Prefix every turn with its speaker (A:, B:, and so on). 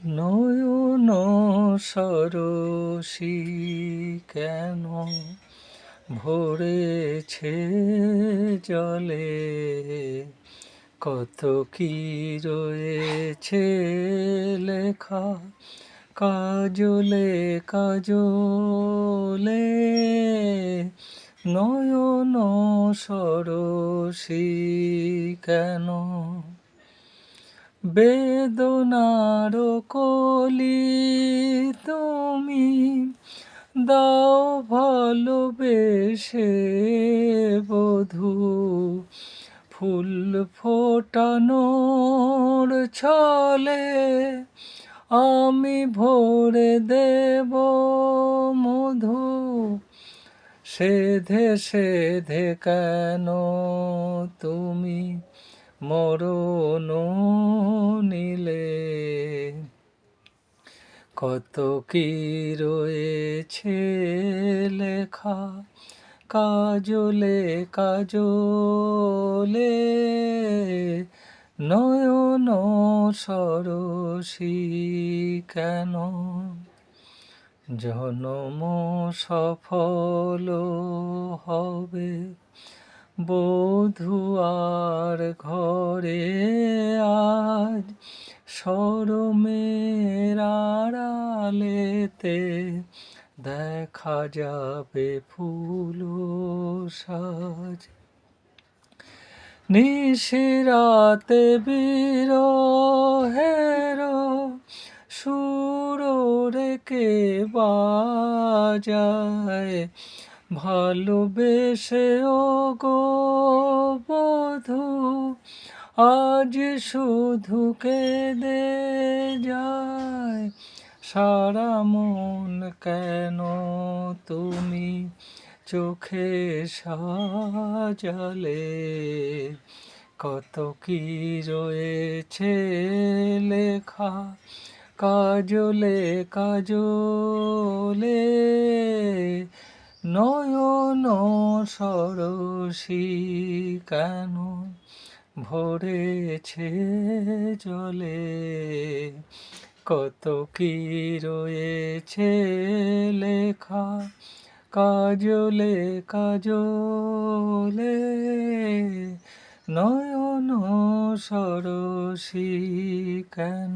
A: নয়ন সরসী কেন ভরেছে জলে, কত কি রয়েছে লেখা কাজলে কাজলে। নয়ন সরসী কেন বেদনার কলি তুমি দাও ভালোবেসে বধূ, ফুল ফোটানোর ছলে আমি ভরে দেব মধু। সেধে সেধে কেন তুমি মরণ নিলে, কত কি রয়েছে লেখা কাজলে কাজলে। নয়ন সরসী কেন জনম সফল হবে বধূ আর ঘরে আজ, শরমের আড়ালেতে দেখা যাবে ফুল সাজ। নিশিরাতে বিরহের সুর রেখে বাজায়, ভালোবেসে ও গো বধূ আজ শুধু কেঁদে যায়। সারা মন কেন তুমি চোখে সাজালে, কত কি রয়েছে লেখা কাজলে কাজলে। নয়ন সরসী কেন ভরেছে জলে, কত কি রয়েছে লেখা কাজলে কাজলে। নয়ন সরসী কেন।